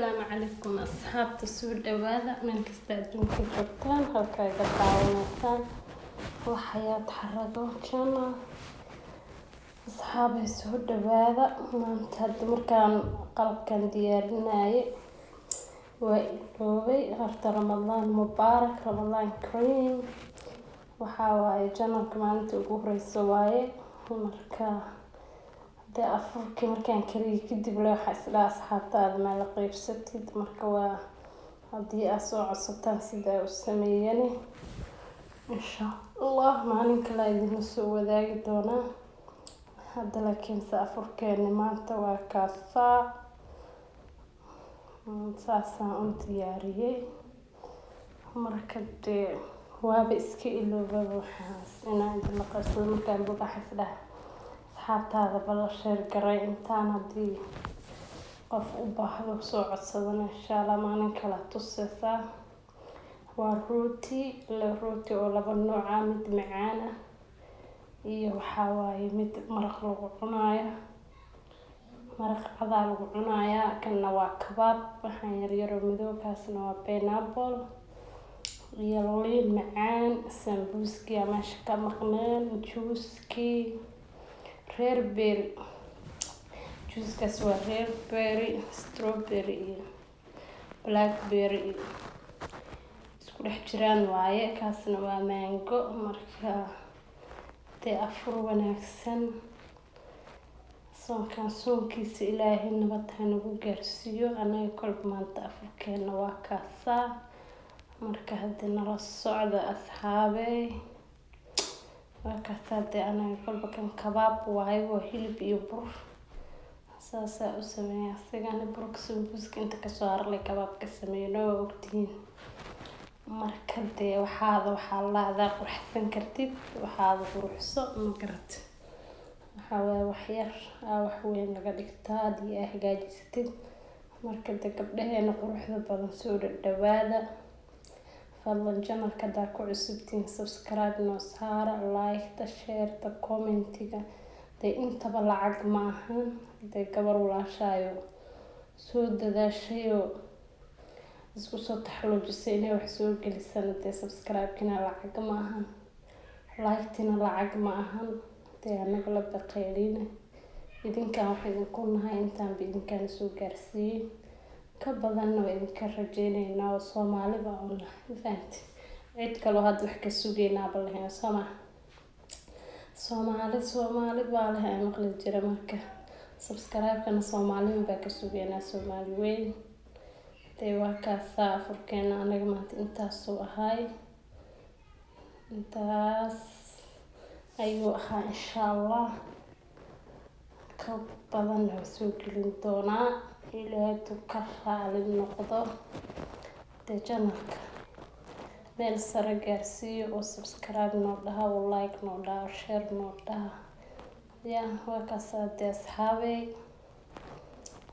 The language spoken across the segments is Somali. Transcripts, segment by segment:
السلام عليكم أصحاب تسود هذا من كستأجون في جبتان هالكا يقطعون وحياة حرقوا كنا أصحاب يسود هذا ما انتهد مركان قلب كان ديارناي وإلوبي هرت رمضان مبارك رمضان كريم وحاواي جنة كمان تقول ريسواي مركا dee afurkii markaan kariye kadib le waxaa isdhaha asxaabtaada ma la qeybsatid marka waa haddii aad soo codsataan sida u sameeyani insha allah maalin kale idinla soo wadaagi doonaa hadda laakiinse afurkeeni maanta waa kaasaa saasaan u diyaariyey marka dee waaba iska iloobaba waxaas inaan idinla qeybsado markaan buuxaas dhaha asxaabtaada bala sheer garay intaan haddii qof u baahdo soo codsadana insha allah maalin kale tusaysaa waa rooti oo laba nooc ah mid macaan ah iyo waxaa waaye mid maraq lagu cunaayo maraq cadaa lagu cunaaya kanna waa kabaab waxaan yaryar oo madow kaasna waa pineapple iyo liin macaan sambuuskii meesha ka maqneen juuskii rare berry juicekas waa rare berry strawberry iyo blackberry isku dhex jiraan waaye kaasna waa mango marka dee afur wanaagsan soonkiisa ilaahay nabad ha nagu gaarsiiyo anaga kolba maanta afurkeena waa kaasaa marka haddii nala socda asxaabey markaas dee anaga kolba kan kabaab waaye waa hilib iyo bur saasaa u sameeya asigana burka sambuuska inta kasoo harlay kabaab ka sameeyno waa ogtihiin marka dee waxaa laadaa qurxsan kartid waxaada quruxso ma garat waxaa waaye waxyar wax weyn laga dhigtaa haddii aa hagaajisatid marka dee gabdhaheena quruxda badan soo dhawaada fadlan channelka hadaa ku cusubtiin subscribe noo saara like share commentiga dee intaba lacag ma ahan dee gabar walaashaayo soo dadaashayo isku soo taxaluujisay inay wax soo gelisana dee subscribe-kina lacag ma ahan like-tina lacag ma ahan dee anaga la baqeelina idinkaan wax idinku nahay intaanba idinkaan soo gaarsiiyey ka badanna waa idinka rajeyneynaa oo Soomaali baa u nahay fahanti cid kaloo hadda wax ka sugaynaaba lahayn Soomaali baa lahayn maqli jira marka subscribe-kana Soomaali baa ka sugaynaa Soomaali weyn dee waa kaasaa afurkeena anaga maanta intaasoo ahay intaas ayuu ahaa insha allah ka badan waa soo gelin doonaa ilaahay ka raali noqdo dee channelka meel sare gaarsiiyo oo subscribe noo dhaha oo like noo dhaha oo share noo dhaha ya waa kaasaa dee asxaabey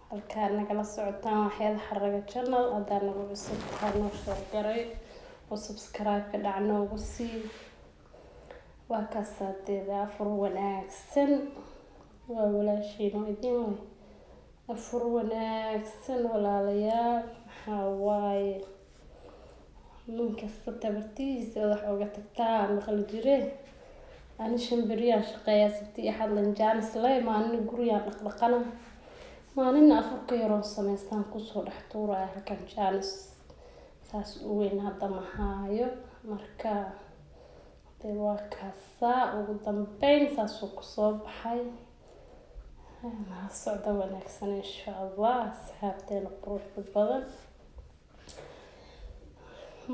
halkaa nagala socotaan waxyaada xaraga channel hadaa nagu cusub tahay noo share garay oo subscribe-ka dhac noogu sii waa kaasaa dee afur wanaagsan waa walaashiino idin wey afur wanaagsan walaalayaal waxaa waaye nin kasta tabartiisa wax uga tagtaa maqli jireen ani shanbiriyaan shaqeeyaa sabti iyo xadlan jaanis leh maalin guriyaan dhaqdhaqana maalin afurka yaroo samaystaan kusoo dhex tuuraya halkan jaanis saas u weyn hadda ma haayo marka dee waa kaasaa ugu dambeyn saasuu kusoo baxay nala socda wanaagsan insha allah asxaabteena quruxda badan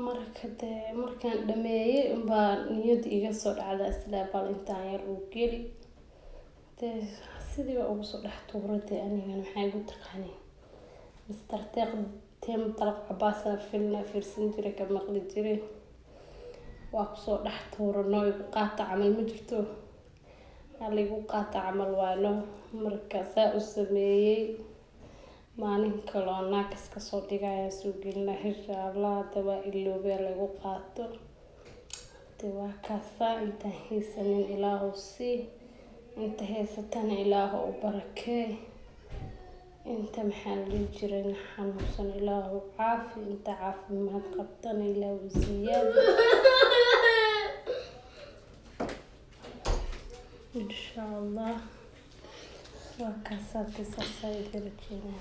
marka dee markaan dhameeyey unbaa niyada iga soo dhacda islaa bal intaan yar uu geli dee sidii baa ugu soo dhex tuuray dee anigana maxaa igu taqaaniin mister teem dalaq cabaasa fiirsan jiray ka maqli jiray waa kusoo dhex tuurano igu qaata camal ma jirto aligu qaata camal waano markaasaa u sameeyey maalin kaloo naakas kasoo dhigaya soo gelina insha allah hadaba iloobee lagu qaato dee waa kaasaa intaan haysanin ilaahu sii inta haysatana ilaahu u barakee انت محل جيران حنوصن إله عافي انت عافي ما تقبطني إله زيادة إن شاء الله وكاساتي ساسايد رجينا